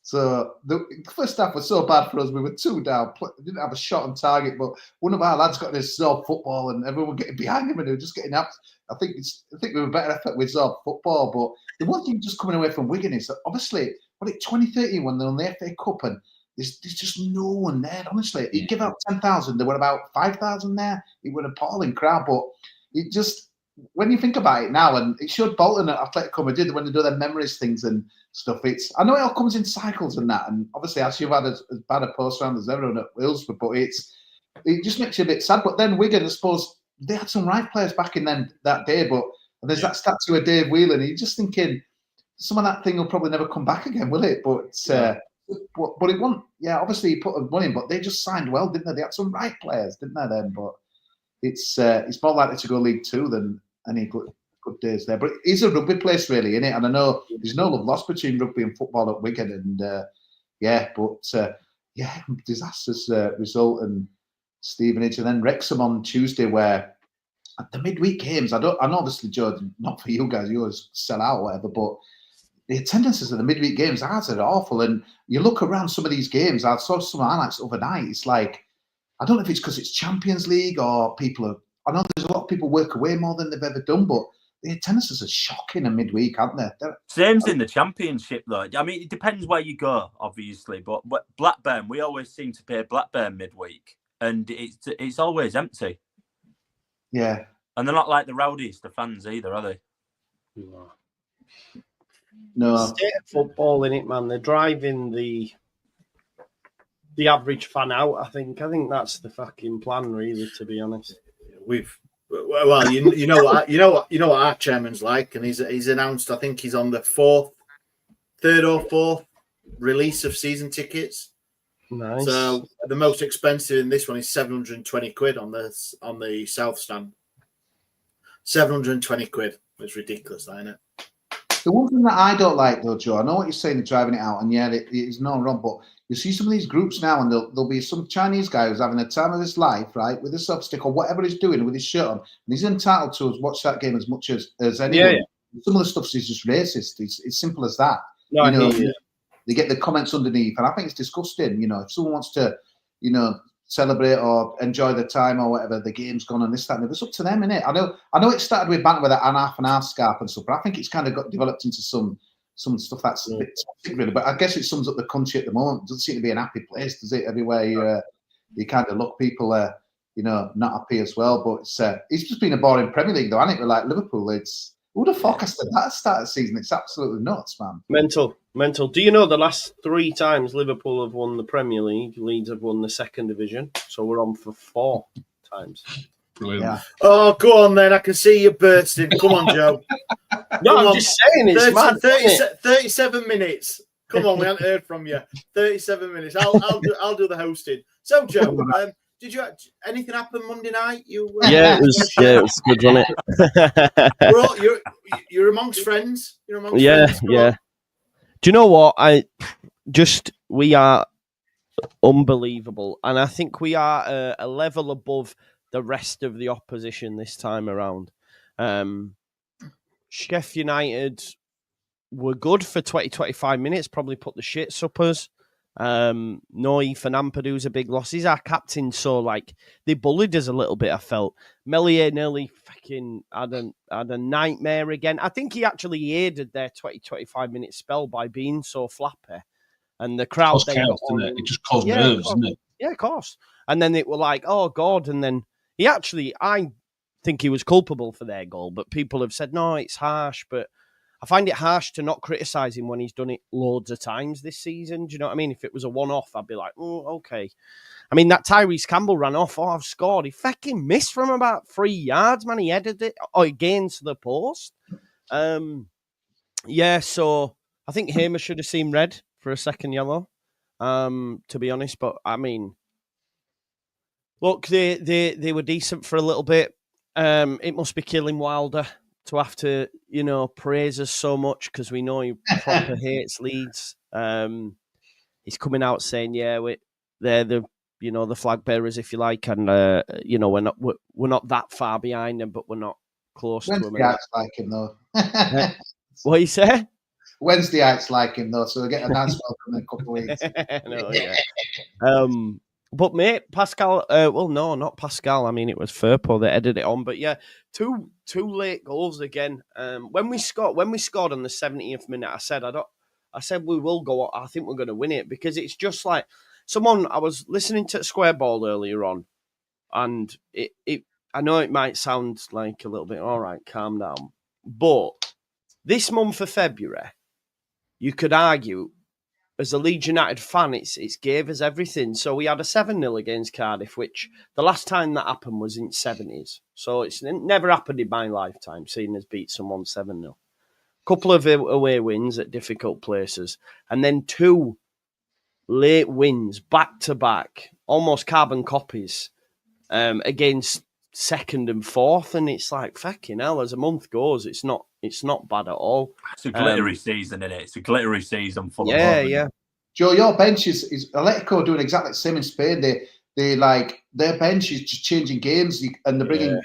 So the first half was so bad for us. We were 2 down. Didn't have a shot on target, but one of our lads got this Zob football, and everyone was getting behind him, and they were just getting up. I think we were better effort with Zob football, but the one thing just coming away from Wigan is that obviously, 2013 when they won the FA Cup, and there's just no one there. Honestly, he'd give out 10,000. There were about 5,000 there. It was an appalling crowd, but it just. When you think about it now, and it showed Bolton at Atletico Madrid when they do their memories things and stuff. I know it all comes in cycles and that, and obviously as you've had as bad a post round as everyone at Hillsborough, but it just makes you a bit sad. But then Wigan, I suppose, they had some right players back in then that day, but there's that statue of Dave Whelan. You're just thinking some of that thing will probably never come back again, will it? But it won't. Yeah, obviously he put a money in, but they just signed well, didn't they? They had some right players, didn't they? Then, but it's more likely to go League Two than any good days there. But it's a rugby place, really, isn't it? And I know there's no love lost between rugby and football at Wigan, and disastrous result and Stevenage, and then Wrexham on Tuesday, where at the midweek games, I know obviously, Joe, not for you guys, yours sell out or whatever, but the attendances of the midweek games are awful. And you look around some of these games, I saw some highlights overnight. It's like, I don't know if it's because it's Champions League or I know there's a lot of people work away more than they've ever done, but the attendances are shocking in midweek, aren't they? Same's in the Championship, though. I mean, it depends where you go, obviously, but Blackburn, we always seem to pay Blackburn midweek, and it's always empty. Yeah. And they're not like the Rowdies, the fans either, are they? No. State of football in it, man. They're driving the average fan out. I think that's the fucking plan, really. To be honest, Well, you know what our chairman's like, and he's announced. I think he's on the third or fourth release of season tickets. Nice. So the most expensive in this one is £720 on the South stand. £720. It's ridiculous, isn't it? The one thing that I don't like, though, Joe, I know what you're saying, driving it out, and yeah, it is no wrong, but you see some of these groups now, and there'll be some Chinese guy who's having the time of his life, right, with a soft stick or whatever he's doing with his shirt on, and he's entitled to watch that game as much as anyone. Yeah. Some of the stuff is just racist. It's simple as that. No, they get the comments underneath, and I think it's disgusting. If someone wants to, celebrate or enjoy the time or whatever, the game's gone and this, that, and it's up to them, innit? I know it started with banter with that half and half scarf and stuff, but I think it's kind of got developed into some stuff that's a bit toxic, really. But I guess it sums up the country at the moment. It doesn't seem to be an happy place, does it? Everywhere you kind of look, people are, not happy as well. But it's just been a boring Premier League, though, hasn't it? We're like Liverpool. Who the fuck has said that at the start of the season? It's absolutely nuts, man. Mental. Do you know the last 3 times Liverpool have won the Premier League, Leeds have won the second division? So we're on for 4 times. Brilliant. Yeah. Oh, go on then. I can see you bursting. Come on, Joe. I'm just saying it's mad. 37 minutes. Come on, we haven't heard from you. 37 minutes. I'll do the hosting. So, Joe, did you anything happen Monday night? Yeah, it was good, wasn't it? You're amongst friends. Friends. Yeah. Do you know what? We are unbelievable, and I think we are a level above the rest of the opposition this time around. Sheffield United were good for 20-25 minutes, probably put the shits up us. No Ethan Ampadu's a big loss. He's our captain, so they bullied us a little bit, I felt. Melier nearly fucking had a nightmare again. I think he actually aided their 20-25 minute spell by being so flappy. And the crowd then chaos, didn't it? It just caused nerves, didn't it? Yeah, of course. And then it were like, oh God, and then I think he was culpable for their goal, but people have said, no, it's harsh, but I find it harsh to not criticise him when he's done it loads of times this season. Do you know what I mean? If it was a one-off, I'd be like, oh, okay. I mean, that Tyrese Campbell ran off. Oh, I've scored. He fucking missed from about 3 yards, man. He headed it against the post. So I think Hamer should have seen red for a second yellow, to be honest. But, I mean, look, they were decent for a little bit. It must be killing Wilder to have to, praise us so much because we know he proper hates Leeds. He's coming out saying, they're the flag bearers, if you like, and we're not that far behind them, but we're not close to them. Wednesdayites like him though. What you say? Wednesdayites like him though, so we'll get a nice welcome in a couple of weeks. No, yeah. But mate, Pascal. No, not Pascal. I mean, it was Firpo that headed it on. But yeah, two late goals again. When we scored on the 70th minute, I said we will go. I think we're going to win it because it's just like I was listening to Square Ball earlier on, and it. I know it might sound like a little bit all right. Calm down, but this month of February, you could argue as a Leeds United fan, it's gave us everything. So we had a 7-0 against Cardiff, which the last time that happened was in 70s. So it's never happened in my lifetime, seeing us beat someone 7-0. Couple of away wins at difficult places, and then 2 late wins back to back, almost carbon copies, against second and fourth, and it's like fucking hell. As a month goes, it's not bad at all. It's a glittery season, isn't it? It's a glittery season full of yeah. Joe, your bench is Atletico doing exactly the same in Spain. They like their bench is just changing games, and they're bringing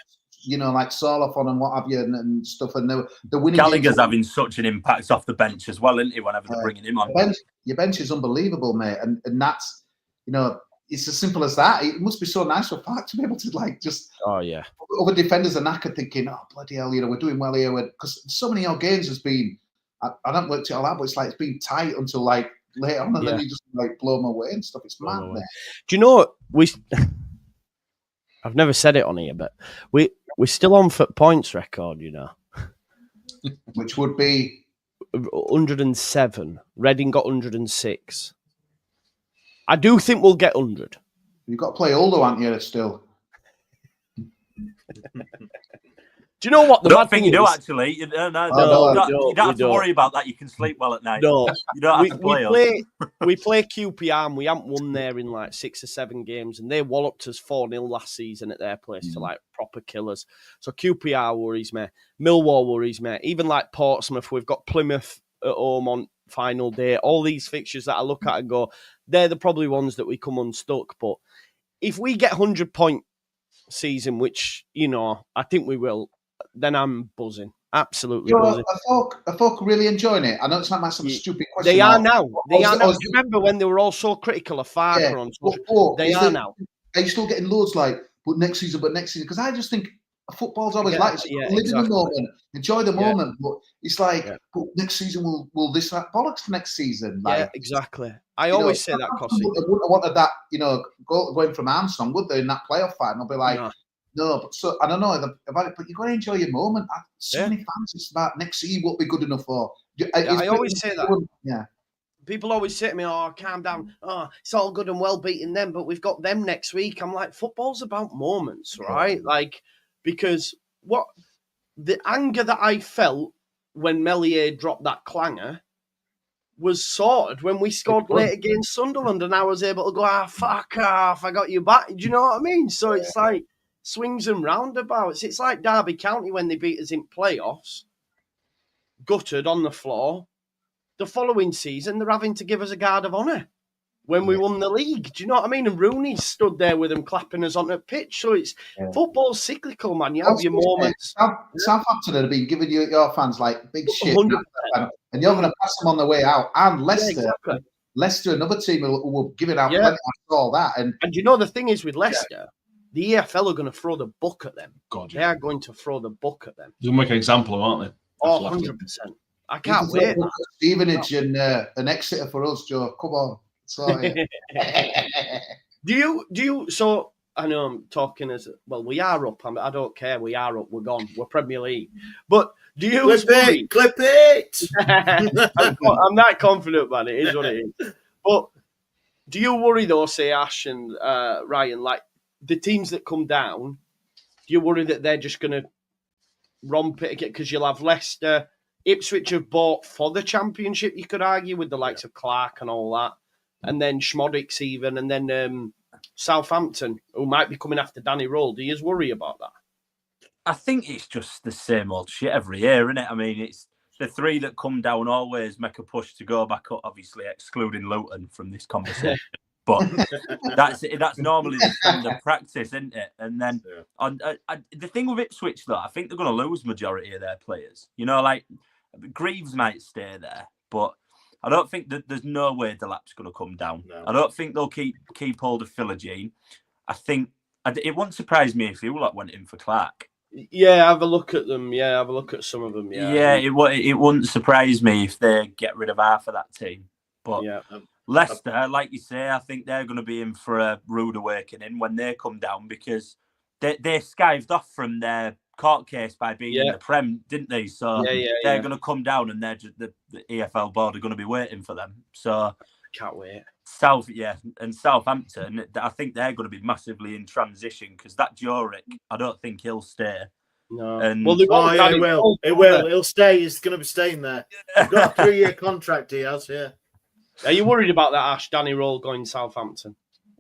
like Soloff on and what have you and stuff, and they're winning. Gallagher's having such an impact off the bench as well, isn't he? Whenever they're bringing him on, your bench is unbelievable, mate, and that's it's as simple as that. It must be so nice for Park to be able to like just. Oh yeah. Other defenders are knackered thinking, oh bloody hell, we're doing well here, because so many of our games has been. I don't work it all out, but it's like it's been tight until like late on, and then you just like blow them away and stuff. It's mad, mate. Do you know I've never said it on here, but we're still on for points record, which would be 107. Reading got 106. I do think we'll get 100. You've got to play Oldo, aren't you, still? Do you know what the I bad don't think thing you do, is? Actually. You don't we have to worry about that. You can sleep well at night. No, you don't have to play. We play QPR, and we haven't won there in like 6 or 7 games, and they walloped us 4-0 last season at their place to like proper killers. So QPR worries me. Millwall worries me. Even like Portsmouth, we've got Plymouth at home on final day. All these fixtures that I look at and go, they're the probably ones that we come unstuck. But if we get 100-point season, which I think we will, then I'm buzzing. Absolutely buzzing. Are folk really enjoying it? I know it's not some stupid question. They are now. They are now. Do you remember when they were all so critical of Farker on social? They are now. Are you still getting loads like, but next season? Because I just think football's always like, live in the moment, enjoy the moment. But it's like, but next season will this that bollocks for next season? Like, yeah, exactly. I always say that, Cossie. I wouldn't have wanted that, going from Armstrong, would they, in that playoff fight? And I'll be like, no, but so I don't know about it, but you've got to enjoy your moment. So many fans, it's about next season won't be good enough for. I always say that. Yeah. People always say to me, oh, calm down. Oh, it's all good and well beating them, but we've got them next week. I'm like, football's about moments, right? Like, because the anger that I felt when Melier dropped that clanger was sorted when we scored late against Sunderland, and I was able to go, fuck off, I got you back. Do you know what I mean? So it's like swings and roundabouts. It's like Derby County when they beat us in playoffs, gutted on the floor. The following season, they're having to give us a guard of honour when we won the league. Do you know what I mean? And Rooney stood there with them clapping us on the pitch. So it's football's cyclical, man. You have your moments. Southampton have been giving your fans like big shit, and you're going to pass them on the way out. And Leicester, Leicester, another team who will give it out plenty after all that. And you know the thing is with Leicester, the EFL are going to throw the book at them. They are going to throw the book at them. They'll make an example of them, aren't they? Oh, 100%. I can't wait. Stevenage and an Exeter for us, Joe. Come on. Sorry. Do you? So I know I'm talking as well. We are up. I don't care. We are up. We're gone. We're Premier League. But do you? Clip it. I'm not confident, man. It is what it is. But do you worry though? Say Ash and Ryan, like the teams that come down. Do you worry that they're just going to romp it again? Because you'll have Leicester, Ipswich have bought for the Championship. You could argue with the likes of Clark and all that. And then Schmodix even, and then Southampton, who might be coming after Danny Roll. Do you worry about that? I think it's just the same old shit every year, isn't it? I mean, it's the 3 that come down always make a push to go back up, obviously excluding Luton from this conversation. But that's normally the standard practice, isn't it? And then the thing with Ipswich, though, I think they're going to lose majority of their players. Like Greaves might stay there, but I don't think that there's no way Delap's going to come down. No. I don't think they'll keep hold of Philogene. I think it wouldn't surprise me if Ulot went in for Clark. Yeah, have a look at them. Yeah, have a look at some of them. Yeah, it wouldn't surprise me if they get rid of half of that team. But Leicester, like you say, I think they're going to be in for a rude awakening when they come down because they skived off from their court case by being in the Prem, didn't they? So they're going to come down and the EFL board are going to be waiting for them. So Can't wait. And Southampton, I think they're going to be massively in transition because that Jorick, I don't think he'll stay. No. And Well, he will. It will. He'll stay. He's going to be staying there. He's got a 3-year contract. He has. Yeah. Are you worried about that, Ash? Danny Roll going Southampton?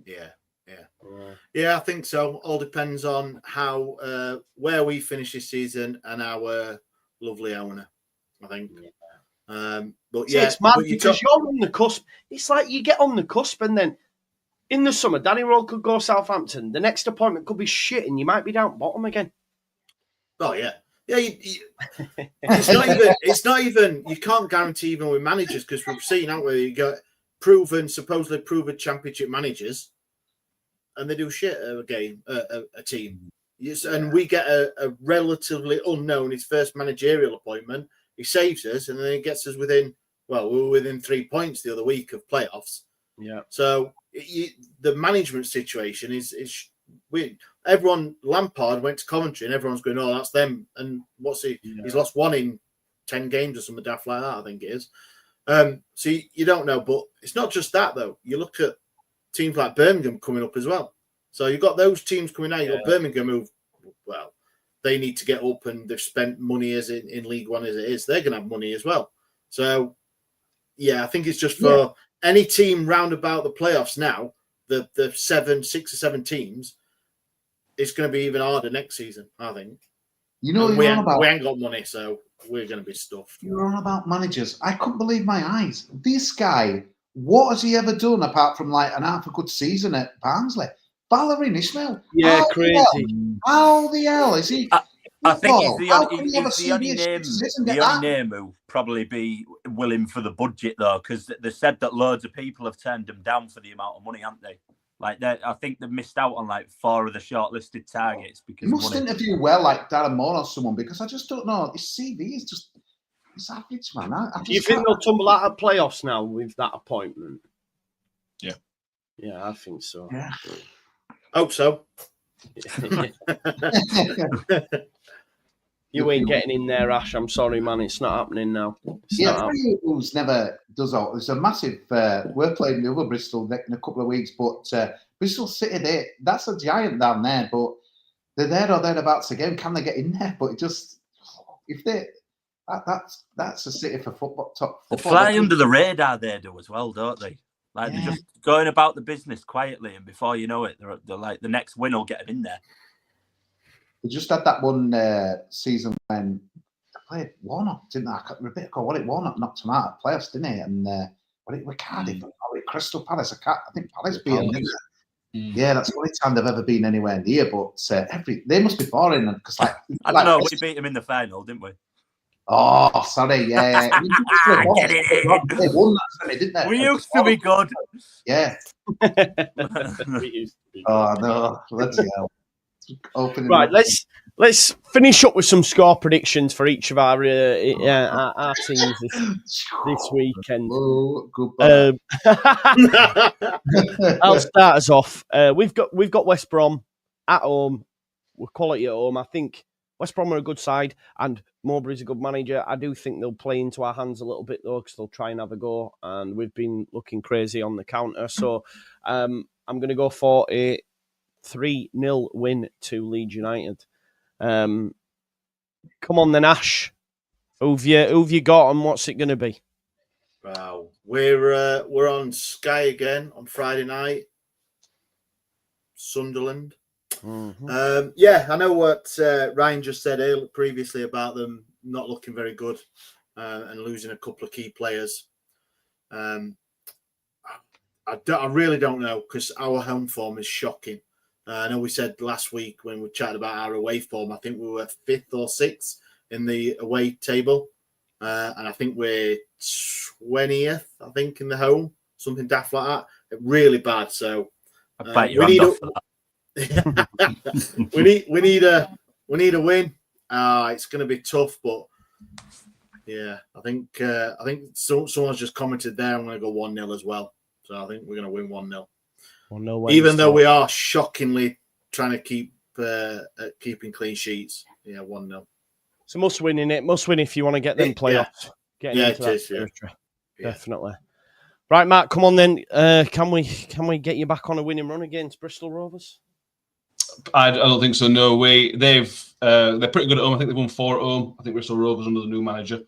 Yeah, I think so. All depends on how where we finish this season and our lovely owner, I think. But yeah, it's mad because you're on the cusp. It's like you get on the cusp, and then in the summer, Danny Roll could go Southampton. The next appointment could be shit, and you might be down bottom again. Oh yeah. It's not even. You can't guarantee even with managers because we've seen, haven't we? You got supposedly proven championship managers, and they do shit at a team. Yes, and we get a relatively unknown, his first managerial appointment. He saves us, and then he gets us within. Well, we were within 3 points the other week of playoffs. Yeah. So the management situation is weird. Everyone, Lampard went to Coventry, and everyone's going, "Oh, that's them." And what's he? Yeah. He's lost 1 in 10 games or something daft like that. I think it is. So you don't know, but it's not just that though. You look at teams like Birmingham coming up as well. So you've got those teams coming out. You've got Birmingham who, well, they need to get up, and they've spent money as in League One as it is. They're going to have money as well. So yeah, I think it's just for any team round about the playoffs now. The 6 or 7 teams, it's going to be even harder next season, I think. You know, we ain't got money, so we're going to be stuffed. You're on about managers. I couldn't believe my eyes. This guy, what has he ever done apart from like an half a good season at Barnsley? Ballerin Ismail. Yeah, crazy. How the hell is he? I think he's the only name who'll probably be willing for the budget, though, because they said that loads of people have turned him down for the amount of money, haven't they? Like, I think they've missed out on like 4 of the shortlisted targets because he must interview well, like Darren Moore or someone, because I just don't know. His CV is just it's average, man. Do you think they'll tumble out of playoffs now with that appointment? Yeah, I think so. Yeah. Hope so. You ain't getting in there, Ash. I'm sorry, man. It's not happening now. Who's never does all. There's a massive. We're playing the other Bristol in a couple of weeks, but Bristol City, that's a giant down there. But they're there or thereabouts again. Can they get in there? But it just if they that's a city for football. They fly under the radar there, do as well, don't they? Like they're just going about the business quietly, and before you know it, they're like the next win will get them in there. They just had that one season when they played Warnock, didn't they? Warnock knocked them out of playoffs, didn't he? And with Cardiff, Crystal Palace. I think Palace beat them, didn't they? Yeah, that's the only time they've ever been anywhere near. But they must be boring because I don't know. We beat them in the final, didn't we? Oh, sorry, yeah. Get it in. They won that semi, didn't they? We used to be good. Yeah. Oh no, let's see how. Right, let's finish up with some score predictions for each of our teams this weekend. Oh, goodbye. I'll start us off. We've got West Brom at home. We're quality at home. I think West Brom are a good side, and Mowbray's a good manager. I do think they'll play into our hands a little bit though, because they'll try and have a go, and we've been looking crazy on the counter. So I'm going to go for a 3-0 win to Leeds United. Come on then, Ash. Who've you got and what's it going to be? Wow. We're on Sky again on Friday night. Sunderland. Mm-hmm. I know what Ryan just said previously about them not looking very good and losing a couple of key players. I really don't know because our home form is shocking. I know we said last week when we chatted about our away form, I think we were 5th or 6th in the away table. And I think we're 20th, I think, in the home, something daft like that. Really bad. So I bet you're off for that. we need a win. It's going to be tough, but yeah, I think someone's just commented there. I'm going to go 1-0 as well. So I think we're going to win 1-0. Even though we are shockingly trying to keep keeping clean sheets. Yeah, 1-0. So must win in it. Must win if you want to get them playoffs. It is. Yeah. Definitely. Right, Matt, come on then. Can we get you back on a winning run against Bristol Rovers? I don't think so. No way. They're pretty good at home. I think they've won 4 at home. I think Bristol Rovers under the new manager.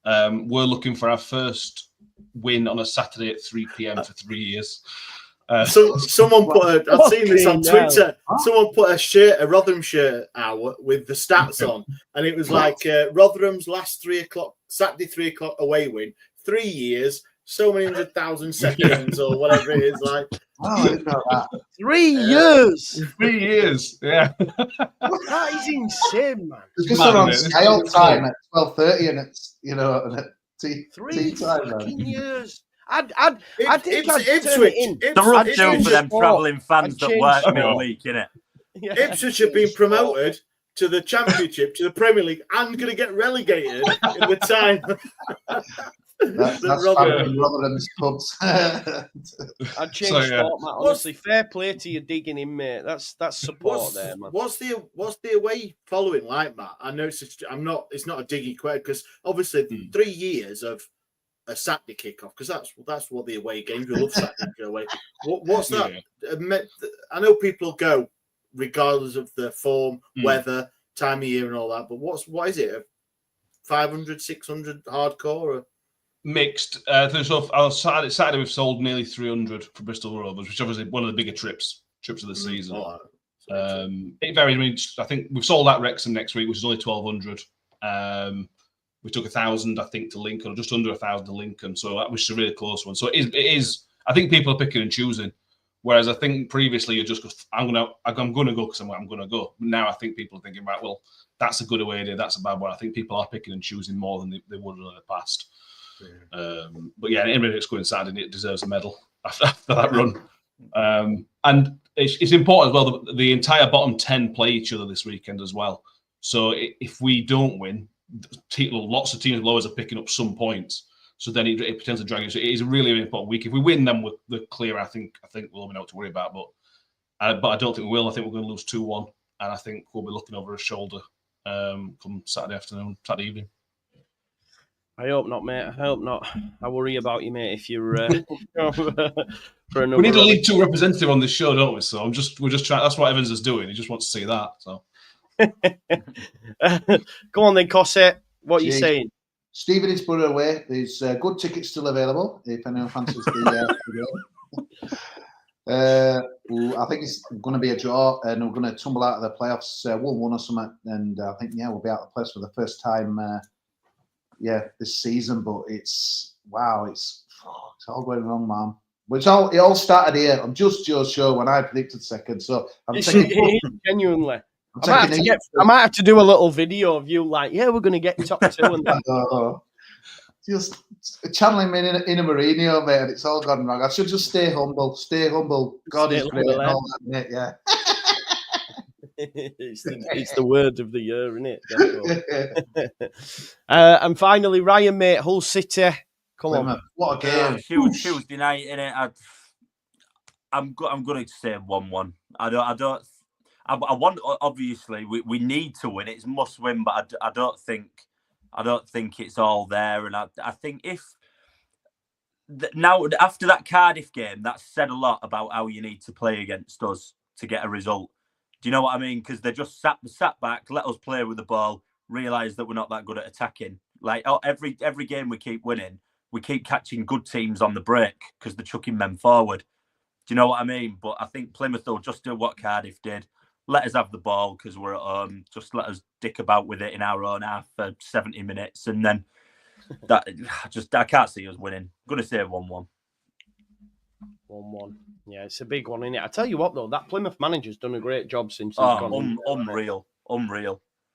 We're looking for our first win on a Saturday at 3 p.m. for 3 years. Someone put I've seen this on Twitter. Wow. Someone put a Rotherham shirt out with the stats on, and it was like Rotherham's last 3 o'clock Saturday 3 o'clock away win, 3 years, so many 100,000 seconds or whatever it is. Like, I didn't know that. 3 years. 3 years. Yeah. That is insane, man. It's just Mad, on isn't it? scale time at 12:30, and it's and at tea 3 time. fucking Man. years. I think I'd turn Ipswich. it in. The rough I'd deal change for them sport. travelling fans I'd that change work sport. midweek, innit? Yeah. Ipswich have been promoted to the Championship, to the Premier League, and going to get relegated in the time. That's Rotherham's pubs. I'd change sport, Matt. Honestly, fair play to you digging in, mate. That's support there, man. What's the away following like, Matt? I know it's not a diggy question because obviously 3 years of a Saturday kickoff, because that's what the away games. We love Saturday away. What's that? Yeah. I know people go regardless of the form, weather, time of year, and all that. But what is it? 500, 600 hardcore? Or? Mixed. So on Saturday we've sold nearly 300 for Bristol Rovers, which is obviously one of the bigger trips of the season. It varies. I mean, I think we've sold at Wrexham next week, which is only 1,200. We took 1,000, I think, to Lincoln, or just under 1,000 to Lincoln. So that was a really close one. So it is. I think people are picking and choosing. Whereas I think previously you just go, I'm gonna go because I'm gonna go. Now I think people are thinking, right, well, that's a good away day, that's a bad one. I think people are picking and choosing more than they would in the past. Yeah. But yeah, anybody that's going Saturday, it deserves a medal after that run. And it's important as well that the entire bottom 10 play each other this weekend as well. So if we don't win, lots of teams below us are picking up some points. So then it pretends to drag you. So it is a really, really important week. If we win, then we're clear. I think we'll have enough to worry about. But I don't think we will. I think we're going to lose 2-1, and I think we'll be looking over our shoulder come Saturday evening. I hope not, mate. I hope not. I worry about you, mate. If you're for another. We need a League Two representative on this show, don't we? So we're just trying. That's what Evans is doing. He just wants to see that. So go on then, Cosset. What are you saying? Stevenage away. There's good tickets still available if anyone fancies the I think it's going to be a draw, and we're going to tumble out of the playoffs 1-1 or something. And I think we'll be out of the playoffs for the first time. This season. But it's all going wrong, man. But it all started here. I'm just sure when I predicted second. So I'm thinking genuinely. I might have to do a little video of you like, we're going to get top 2. And just channeling me in a Mourinho, mate, and it's all gone wrong. I should just stay humble. God is great and all that, mate, yeah. It's the word of the year, isn't it? And finally, Ryan, mate, Hull City. Come on. What a game. Tuesday night, innit? I'm going to say 1-1. I want, obviously we need to win. It's must win, but I don't think it's all there. And I think now after that Cardiff game, that said a lot about how you need to play against us to get a result. Do you know what I mean? Because they just sat back, let us play with the ball, realise that we're not that good at attacking. Like every game we keep winning, we keep catching good teams on the break because they're chucking men forward. Do you know what I mean? But I think Plymouth will just do what Cardiff did. Let us have the ball because we're at home. Just let us dick about with it in our own half for 70 minutes. And then I can't see us winning. I'm going to say 1-1. 1-1. Yeah, it's a big one, isn't it? I tell you what, though, that Plymouth manager's done a great job since he's gone. Unreal.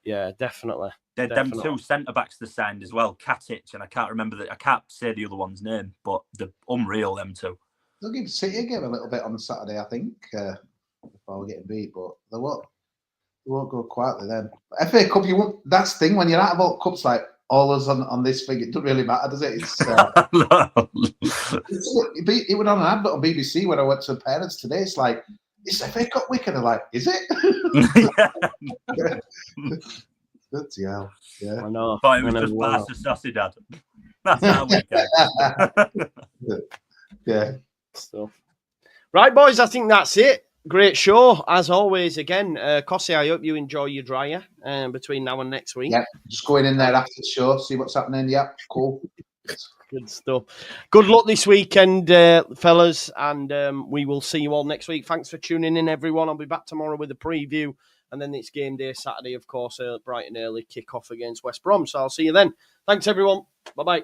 Yeah, definitely. Them 2 centre-backs they signed as well, Katic, and I can't say the other one's name, but they're unreal, them 2. They'll give City a game a little bit on Saturday, I think. Before we're getting beat, but they won't go quietly then. FA Cup, that's the thing when you're out of all cups, like all us on this thing, it doesn't really matter, does it? It's it went on an advert on BBC when I went to parents today. It's like, it's FA Cup week, and they're like, is it? Good hell. Yeah. I know. But it was just Barca Sociedad. That's our weekend. Yeah. So, right, boys, I think that's it. Great show, as always. Again, Cossie, I hope you enjoy your dryer between now and next week. Yeah, just going in there after the show, see what's happening. Yeah, cool. Good stuff. Good luck this weekend, fellas, and we will see you all next week. Thanks for tuning in, everyone. I'll be back tomorrow with a preview, and then it's game day Saturday, of course, bright and early kick-off against West Brom. So I'll see you then. Thanks, everyone. Bye-bye.